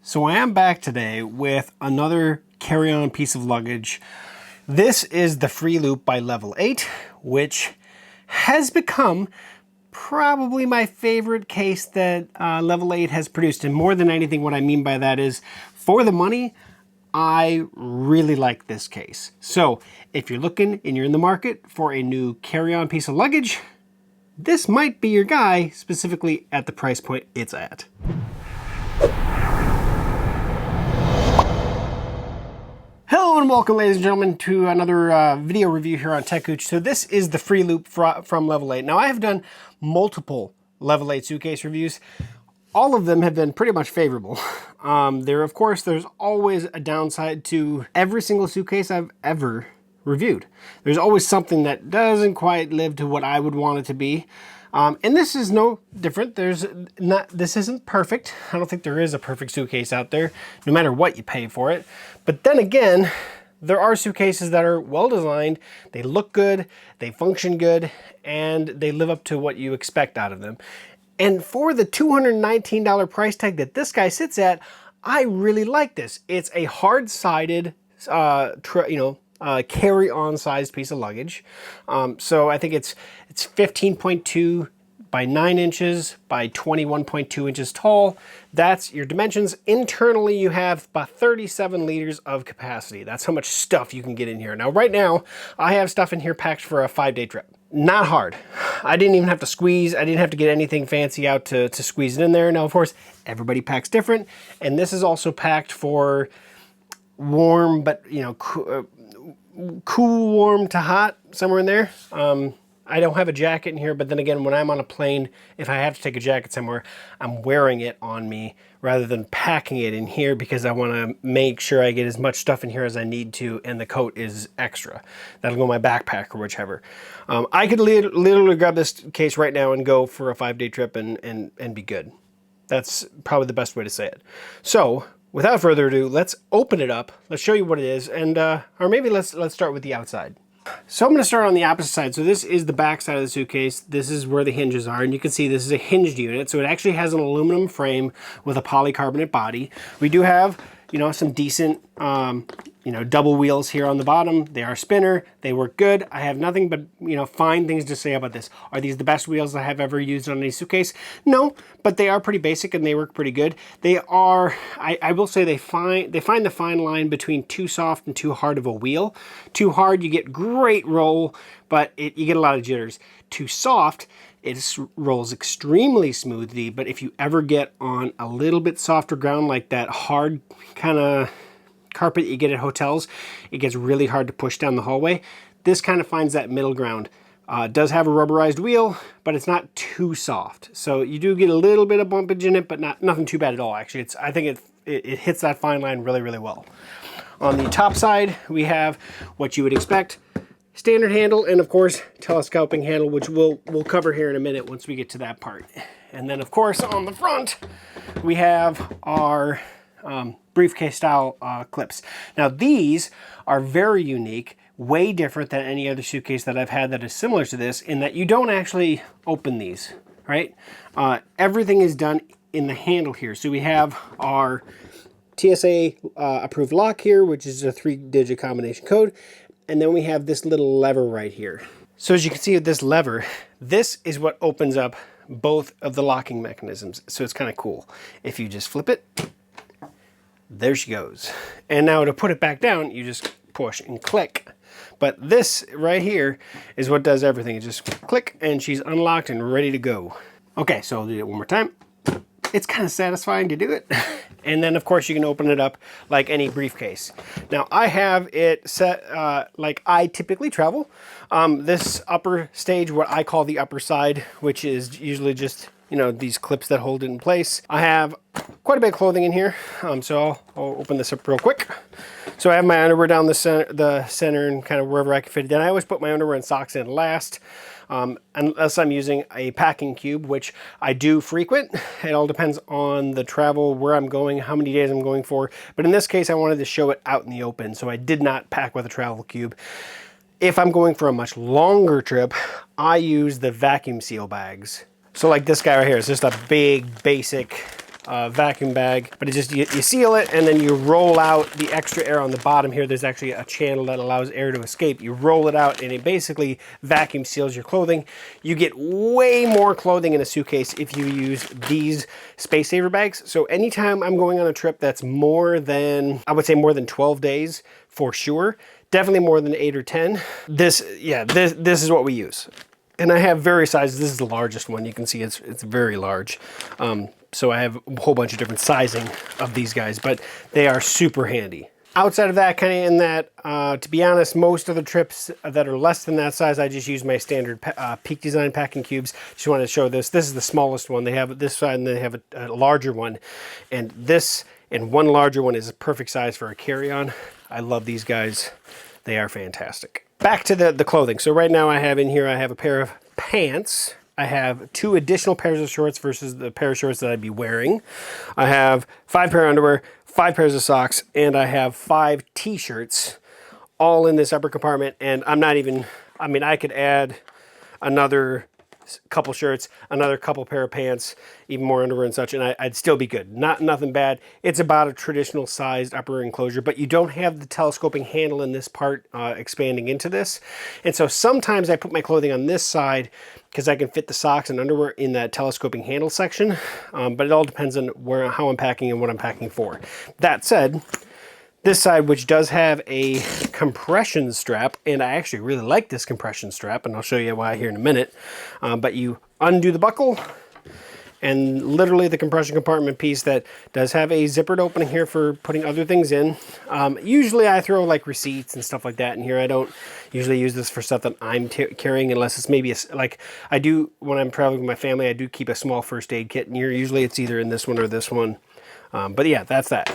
So I am back today with another carry-on piece of luggage. This is the Freeload by Level8, which has become probably my favorite case that Level8 has produced. And more than anything, what I mean by that is, for the money, I really like this case. So if you're looking and you're in the market for a new carry-on piece of luggage, this might be your guy, specifically at the price point it's at. Hello and welcome, ladies and gentlemen, to another video review here on techgooch. So this is the Freeload from Level8. Now I have done multiple Level8 suitcase reviews. All of them have been pretty much favorable. Of course, there's always a downside to every single suitcase I've ever reviewed. There's always something that doesn't quite live to what I would want it to be. And this is no different. This isn't perfect. I don't think there is a perfect suitcase out there, no matter what you pay for it. But then again, there are suitcases that are well designed, they look good, they function good, and they live up to what you expect out of them. And for the $219 price tag that this guy sits at, I really like this. It's a hard-sided, carry-on sized piece of luggage. So I think it's 15.2 by 9 inches by 21.2 inches tall. That's your dimensions. Internally, you have about 37 liters of capacity. That's how much stuff you can get in here. Now, right now, I have stuff in here packed for a 5-day trip. Not hard. I didn't even have to squeeze. I didn't have to get anything fancy out to squeeze it in there. Now, of course, everybody packs different. And this is also packed for warm, but, cool, warm to hot, somewhere in there. I don't have a jacket in here, but then again, when I'm on a plane, if I have to take a jacket somewhere, I'm wearing it on me rather than packing it in here because I want to make sure I get as much stuff in here as I need to, and the coat is extra. That'll go in my backpack or whichever. I could literally grab this case right now and go for a 5-day trip and be good. That's probably the best way to say it. So, without further ado, let's open it up. Let's show you what it is, and or maybe let's start with the outside. So I'm going to start on the opposite side. So this is the back side of the suitcase. This is where the hinges are, and you can see this is a hinged unit. So it actually has an aluminum frame with a polycarbonate body. We do have, some decent, double wheels here on the bottom. They are spinner. They work good. I have nothing but, fine things to say about this. Are these the best wheels I have ever used on any suitcase? No, but they are pretty basic and they work pretty good. They are, I will say they find the fine line between too soft and too hard of a wheel. Too hard, you get great roll, but you get a lot of jitters. Too soft, it rolls extremely smoothly, but if you ever get on a little bit softer ground, like that hard kind of carpet you get at hotels, it gets really hard to push down the hallway. This kind of finds that middle ground. It does have a rubberized wheel, but it's not too soft. So you do get a little bit of bumpage in it, but nothing too bad at all, actually. I think it hits that fine line really, really well. On the top side, we have what you would expect. Standard handle, and of course, telescoping handle, which we'll cover here in a minute once we get to that part. And then, of course, on the front, we have our briefcase style clips. Now, these are very unique, way different than any other suitcase that I've had that is similar to this, in that you don't actually open these, right? Everything is done in the handle here. So we have our TSA approved lock here, which is a 3-digit combination code. And then we have this little lever right here. So as you can see with this lever, this is what opens up both of the locking mechanisms. So it's kind of cool. If you just flip it, there she goes. And now to put it back down, you just push and click. But this right here is what does everything. You just click and she's unlocked and ready to go. Okay, so I'll do it one more time. It's kind of satisfying to do it. And then, of course, you can open it up like any briefcase. Now, I have it set like I typically travel. This upper stage, what I call the upper side, which is usually just, these clips that hold it in place. I have quite a bit of clothing in here, so I'll open this up real quick. So I have my underwear down the center and kind of wherever I can fit it in. I always put my underwear and socks in last. Unless I'm using a packing cube, which I do frequent. It all depends on the travel, where I'm going, how many days I'm going for. But in this case, I wanted to show it out in the open, so I did not pack with a travel cube. If I'm going for a much longer trip, I use the vacuum seal bags. So like this guy right here is just a big, basic vacuum bag, but it just, you seal it and then you roll out the extra air on the bottom here. There's actually a channel that allows air to escape. You roll it out and it basically vacuum seals your clothing. You get way more clothing in a suitcase if you use these space saver bags. So anytime I'm going on a trip that's more than, I would say more than 12 days for sure, definitely more than 8 or 10, this is what we use. And I have various sizes. This is the largest one. You can see it's very large. So I have a whole bunch of different sizing of these guys, but they are super handy. Outside of that, kind of in that, to be honest, most of the trips that are less than that size, I just use my standard Peak Design packing cubes. Just wanted to show this. This is the smallest one. They have this side and they have a larger one. And this and one larger one is a perfect size for a carry-on. I love these guys. They are fantastic. Back to the clothing. So right now I have in here, I have a pair of pants. I have 2 additional pairs of shorts versus the pair of shorts that I'd be wearing. I have 5 pair of underwear, 5 pairs of socks, and I have 5 t-shirts all in this upper compartment. And I'm not even, I mean, I could add another couple shirts, another couple pair of pants, even more underwear and such, and I'd still be good. Nothing bad. It's about a traditional sized upper enclosure, but you don't have the telescoping handle in this part expanding into this. And so sometimes I put my clothing on this side because I can fit the socks and underwear in that telescoping handle section, but it all depends on how I'm packing and what I'm packing for. That said, this side, which does have a compression strap, and I actually really like this compression strap, and I'll show you why here in a minute, but you undo the buckle, and literally the compression compartment piece that does have a zippered opening here for putting other things in. Usually I throw like receipts and stuff like that in here. I don't usually use this for stuff that I'm carrying unless it's maybe like I do when I'm traveling with my family. I do keep a small first aid kit in here. Usually it's either in this one or this one, but yeah, that's that.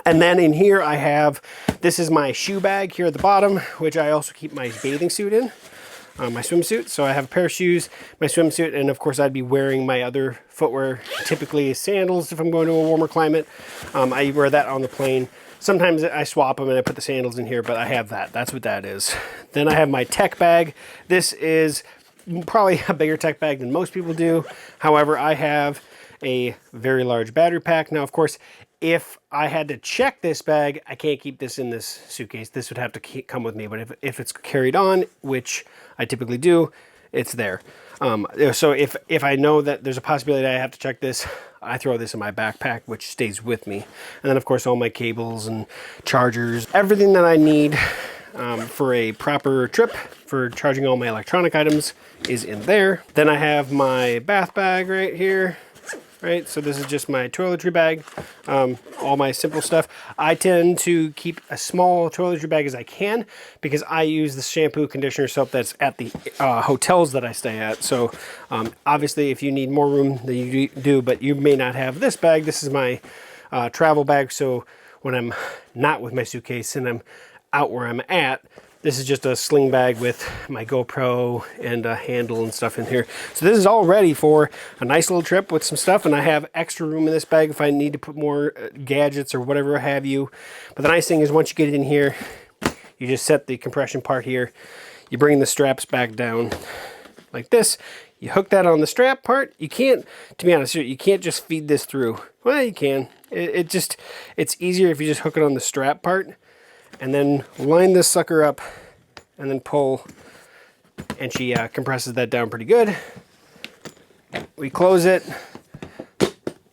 And then in here I have, this is my shoe bag here at the bottom, which I also keep my bathing suit in, my swimsuit. So I have a pair of shoes, my swimsuit, and of course I'd be wearing my other footwear, typically sandals if I'm going to a warmer climate. I wear that on the plane. Sometimes I swap them and I put the sandals in here, but I have that. That's what that is. Then I have my tech bag. This is probably a bigger tech bag than most people do. However, I have a very large battery pack. Now, of course, if I had to check this bag, I can't keep this in this suitcase. This would have to come with me, but if it's carried on, which I typically do, it's there. So if I know that there's a possibility I have to check this, I throw this in my backpack, which stays with me. And then of course all my cables and chargers, everything that I need for a proper trip for charging all my electronic items is in there. Then I have my bath bag right here. Right, so this is just my toiletry bag, all my simple stuff. I tend to keep a small toiletry bag as I can because I use the shampoo, conditioner, soap that's at the hotels that I stay at. So obviously if you need more room than you do, but you may not have this bag. This is my travel bag, so when I'm not with my suitcase and I'm out where I'm at, this is just a sling bag with my GoPro and a handle and stuff in here. So this is all ready for a nice little trip with some stuff, and I have extra room in this bag if I need to put more gadgets or whatever have you. But the nice thing is once you get it in here, you just set the compression part here. You bring the straps back down like this. You hook that on the strap part. You can't, to be honest, you can't just feed this through. Well, you can. It's easier if you just hook it on the strap part. And then line this sucker up and then pull, and she compresses that down pretty good. We close it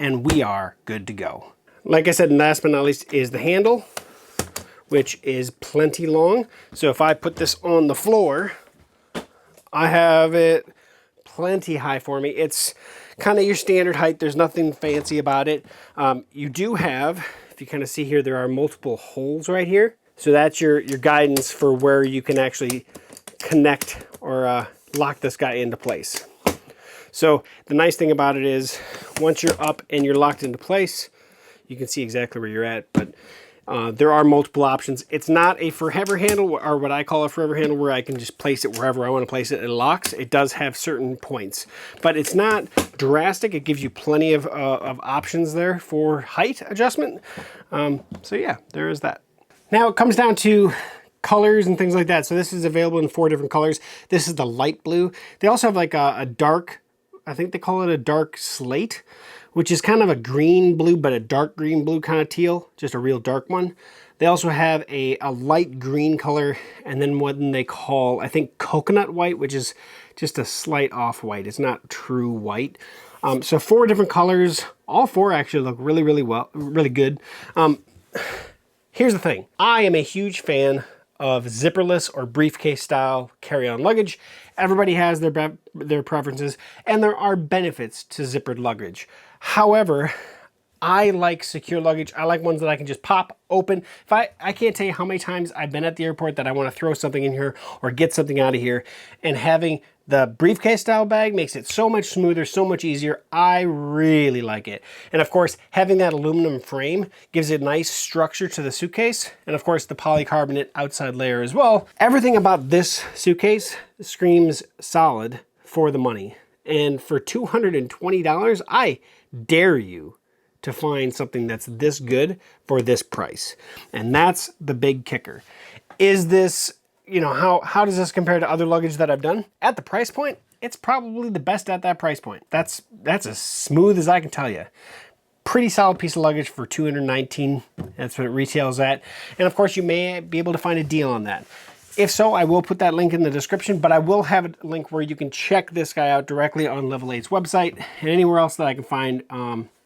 and we are good to go. Like I said, last but not least is the handle, which is plenty long. So if I put this on the floor, I have it plenty high for me. It's kind of your standard height. There's nothing fancy about it. You do have, if you kind of see here, there are multiple holes right here. So that's your guidance for where you can actually connect or lock this guy into place. So the nice thing about it is once you're up and you're locked into place, you can see exactly where you're at, but there are multiple options. It's not a forever handle, or what I call a forever handle, where I can just place it wherever I want to place it. It locks. It does have certain points, but it's not drastic. It gives you plenty of options there for height adjustment. So yeah, there is that. Now it comes down to colors and things like that. So this is available in 4 different colors. This is the light blue. They also have like a dark, I think they call it a dark slate, which is kind of a green blue, but a dark green blue kind of teal, just a real dark one. They also have a light green color, and then one they call, I think, coconut white, which is just a slight off-white. It's not true white. So 4 different colors. All 4 actually look really, really good. Here's the thing. I am a huge fan of zipperless or briefcase style carry-on luggage. Everybody has their preferences, and there are benefits to zippered luggage. However, I like secure luggage. I like ones that I can just pop open. If I can't tell you how many times I've been at the airport that I want to throw something in here or get something out of here, and having the briefcase style bag makes it so much smoother, so much easier. I really like it. And of course, having that aluminum frame gives it a nice structure to the suitcase. And of course, the polycarbonate outside layer as well. Everything about this suitcase screams solid for the money. And for $220, I dare you to find something that's this good for this price. And that's the big kicker. Is this, you know, how does this compare to other luggage that I've done? At the price point, it's probably the best at that price point. That's as smooth as I can tell you. Pretty solid piece of luggage for $219. That's what it retails at. And of course, you may be able to find a deal on that. If so, I will put that link in the description, but I will have a link where you can check this guy out directly on Level8's website and anywhere else that I can find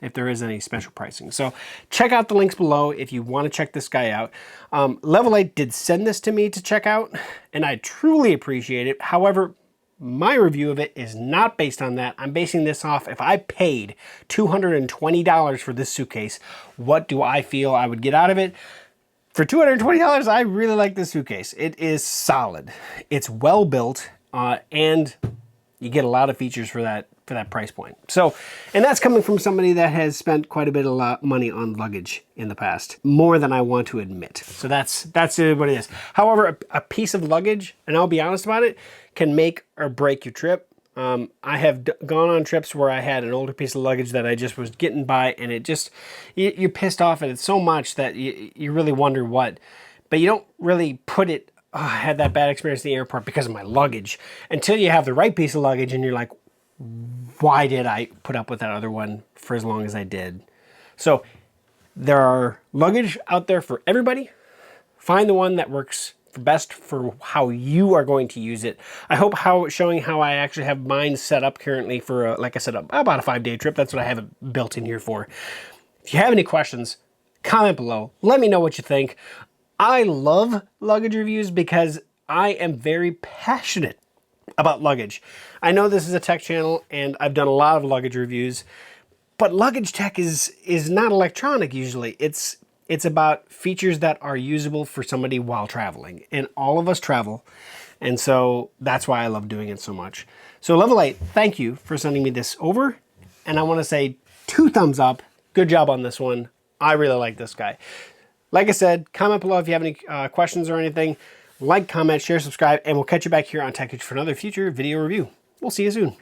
if there is any special pricing. So check out the links below if you want to check this guy out. Level8 did send this to me to check out, and I truly appreciate it. However, my review of it is not based on that. I'm basing this off if I paid $220 for this suitcase, what do I feel I would get out of it? For $220, I really like this suitcase. It is solid. It's well built, and you get a lot of features for that price point. So, and that's coming from somebody that has spent quite a bit of money on luggage in the past, more than I want to admit. So that's what it is. However, a piece of luggage, and I'll be honest about it, can make or break your trip. I have gone on trips where I had an older piece of luggage that I just was getting by, and it just, you're pissed off at it so much that you really wonder what, but you don't really put it, oh, I had that bad experience at the airport because of my luggage, until you have the right piece of luggage and you're like, why did I put up with that other one for as long as I did? So there are luggage out there for everybody. Find the one that works best for how you are going to use it. I hope showing how I actually have mine set up currently for, like I said, about a 5-day trip. That's what I have it built in here for. If you have any questions, comment below. Let me know what you think. I love luggage reviews because I am very passionate about luggage. I know this is a tech channel and I've done a lot of luggage reviews, but luggage tech is not electronic usually. It's about features that are usable for somebody while traveling, and all of us travel, and so that's why I love doing it so much. So Level8, thank you for sending me this over, and I want to say 2 thumbs up. Good job on this one. I really like this guy. Like I said, comment below if you have any questions or anything. Like, comment, share, subscribe, and we'll catch you back here on techgooch for another future video review. We'll see you soon.